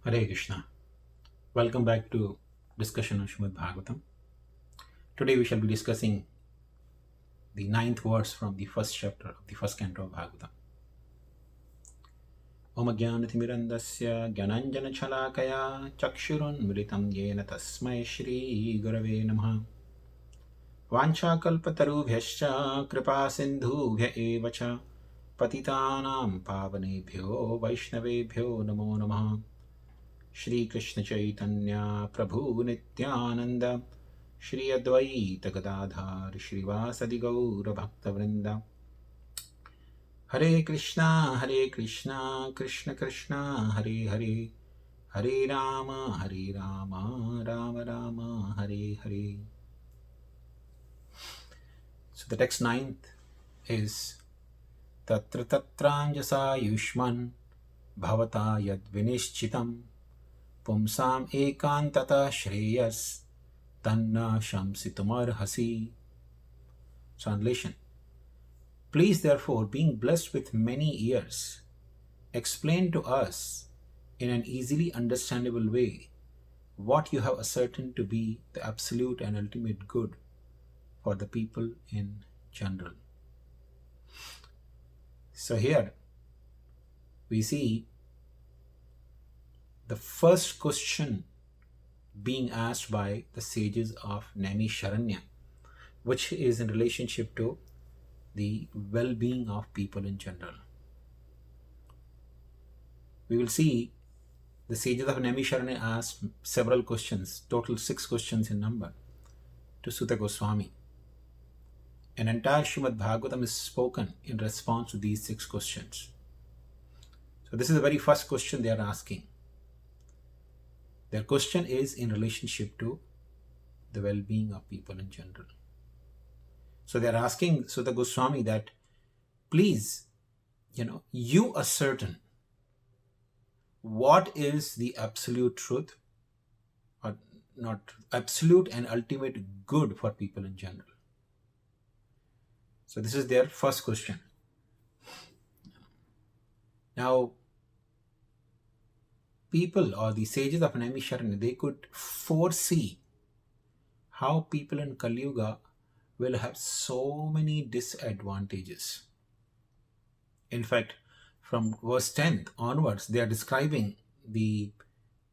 Hare Krishna. Welcome back to discussion on Srimad Bhagavatam. Today we shall be discussing the 9th verse from the first chapter of the first canto of Bhagavatam. Om Ajnanathmirandasya Gyananjana Chalakaya Chakshurun Militam Yena Tasmai Shri Gurave Namaha Vancha Kalpatarubhyascha Kripa Sindhubhya Evacha Patitanam Pavanebhyo Vaishnavebhyo Namo Namaha Shri Krishna Chaitanya Prabhu Nityananda Shri Advaita Gadadhar Shri Vasadi Gaura Bhakta Vrinda Hare Krishna Krishna Krishna Hare Hare Hare Rama Rama Rama Hare Hare. So the text 9th is tatra tatrāñjasāyuṣman bhavatā yad viniścitam puṁsām ekāntataḥ śreyas tanna śaṁsitum arhasi. Translation: Please therefore, being blessed with many ears, explain to us in an easily understandable way what you have ascertained to be the absolute and ultimate good for the people in general. So here we see the first question being asked by the sages of Naimisharanya, which is in relationship to the well-being of people in general. We will see the sages of Naimisharanya asked several questions, total 6 questions in number, to Sūta Gosvāmī. An entire Srimad Bhagavatam is spoken in response to these 6 questions. So this is the very first question they are asking. Their question is in relationship to the well-being of people in general. So they are asking Sūta Gosvāmī that, please, you ascertain what is the absolute truth, or not absolute and ultimate good for people in general. So this is their first question. Now, people or the sages of Naimisharanya, they could foresee how people in Kali Yuga will have so many disadvantages. In fact, from verse 10 onwards, they are describing the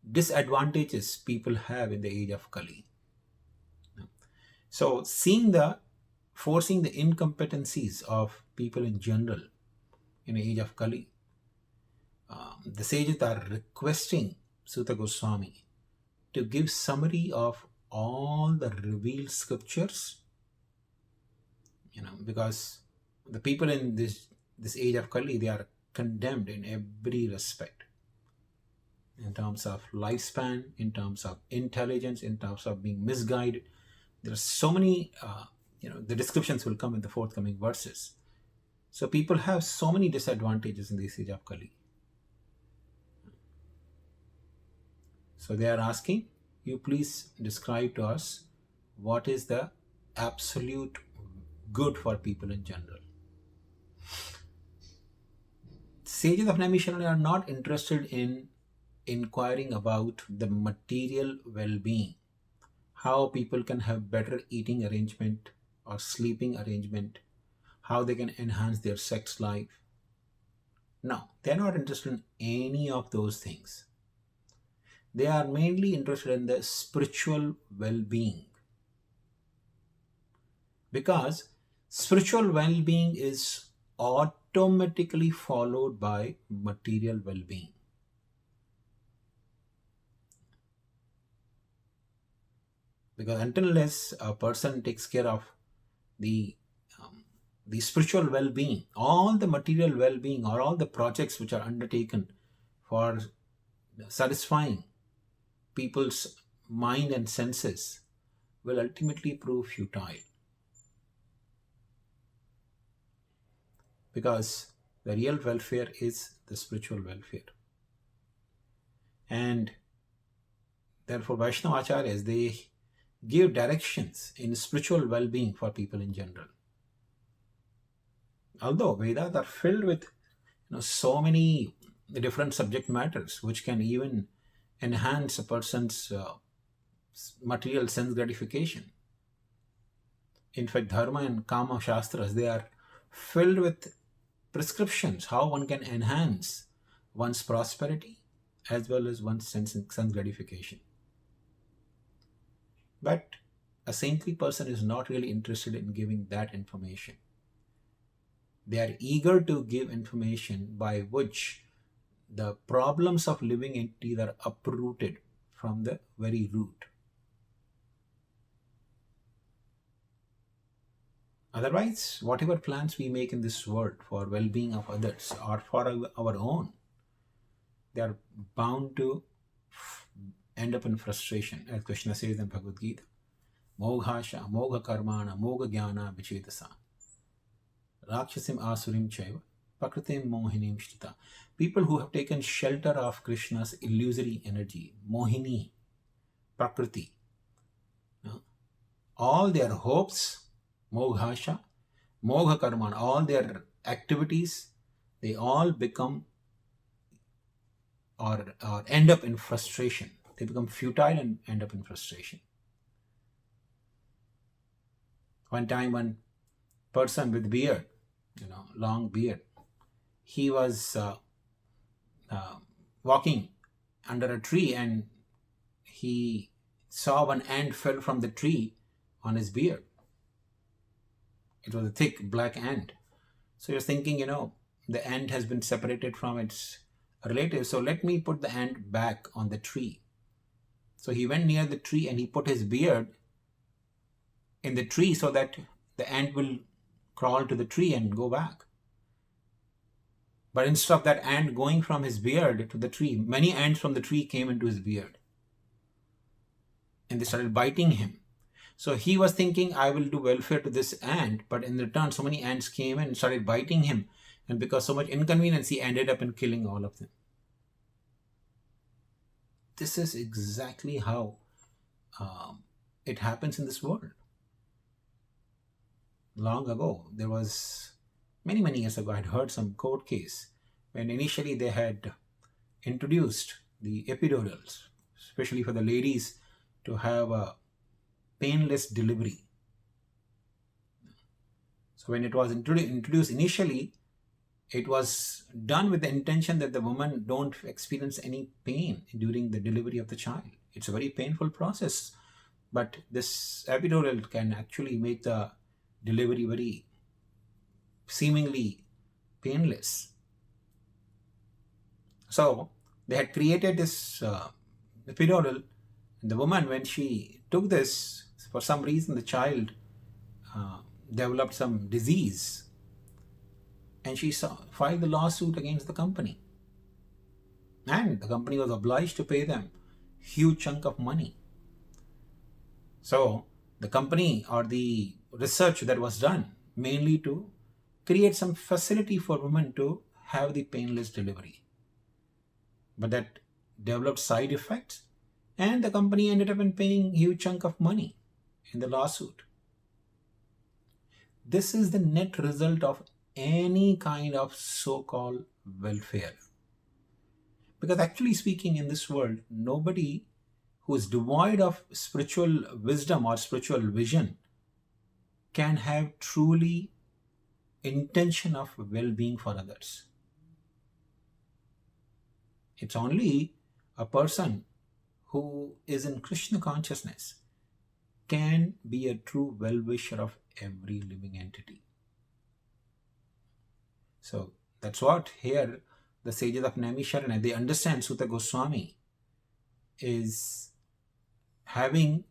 disadvantages people have in the age of Kali. So, foreseeing the incompetencies of people in general in the age of Kali, the sages are requesting Sūta Gosvāmī to give summary of all the revealed scriptures, because the people in this age of Kali, they are condemned in every respect, in terms of lifespan, in terms of intelligence, in terms of being misguided. There are so many, the descriptions will come in the forthcoming verses. So people have so many disadvantages in this age of Kali. So they are asking, you please describe to us what is the absolute good for people in general. Sages of Naimisharanya are not interested in inquiring about the material well-being, how people can have better eating arrangement or sleeping arrangement, how they can enhance their sex life. No, they are not interested in any of those things. They are mainly interested in the spiritual well-being, because spiritual well-being is automatically followed by material well-being. Because unless a person takes care of the spiritual well-being, all the material well-being or all the projects which are undertaken for satisfying people's mind and senses will ultimately prove futile. Because the real welfare is the spiritual welfare. And therefore Vaishnava ācāryas, they give directions in spiritual well-being for people in general. Although Vedas are filled with so many different subject matters which can even enhance a person's material sense gratification. In fact, dharma and kama shastras, they are filled with prescriptions how one can enhance one's prosperity as well as one's sense gratification. But a saintly person is not really interested in giving that information. They are eager to give information by which the problems of living entities are uprooted from the very root. Otherwise, whatever plans we make in this world for well-being of others or for our own, they are bound to end up in frustration, as Krishna says in Bhagavad-gītā. Moghāsha, mogha karmana, mogha jnana vichedasa. Rakshasim asurim chaiva, prakritim mohinim shrita. People who have taken shelter of Krishna's illusory energy, mohini, prakriti, all their hopes, moghāsha, mogha karmana, all their activities, they all become or end up in frustration. They become futile and end up in frustration. One time, one person with beard, long beard, he was walking under a tree and he saw one ant fell from the tree on his beard. It was a thick black ant. So he was thinking, the ant has been separated from its relative, so let me put the ant back on the tree. So he went near the tree and he put his beard in the tree so that the ant will crawl to the tree and go back. But instead of that ant going from his beard to the tree, many ants from the tree came into his beard and they started biting him. So he was thinking, I will do welfare to this ant, but in return so many ants came in and started biting him, and because so much inconvenience, he ended up in killing all of them. This is exactly how it happens in this world. Long ago, there was, many years ago, I had heard some court case when initially they had introduced the epidurals, especially for the ladies to have a painless delivery. So when it was introduced initially, it was done with the intention that the woman don't experience any pain during the delivery of the child. It's a very painful process, but this epidural can actually make the delivery very seemingly painless. So they had created this epidural, and the woman, when she took this, for some reason the child developed some disease, and she filed the lawsuit against the company. And the company was obliged to pay them a huge chunk of money. So the company, or the research that was done, mainly to create some facility for women to have the painless delivery. But that developed side effects, and the company ended up in paying a huge chunk of money in the lawsuit. This is the net result of any kind of so-called welfare. Because actually speaking, in this world, nobody who is devoid of spiritual wisdom or spiritual vision can have truly intention of well-being for others. It's only a person who is in Krishna consciousness can be a true well-wisher of every living entity. So that's what here the sages of Naimisharanya, they understand Sūta Gosvāmī is having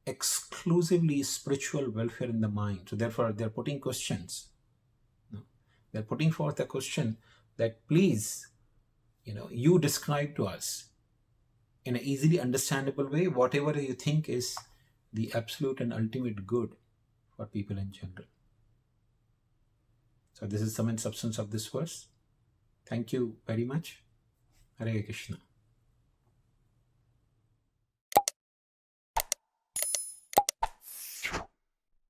exclusively spiritual welfare in the mind. So therefore they're putting questions. They're putting forth a question that please, you describe to us in an easily understandable way whatever you think is the absolute and ultimate good for people in general. So this is sum and substance of this verse. Thank you very much. Hare Krishna.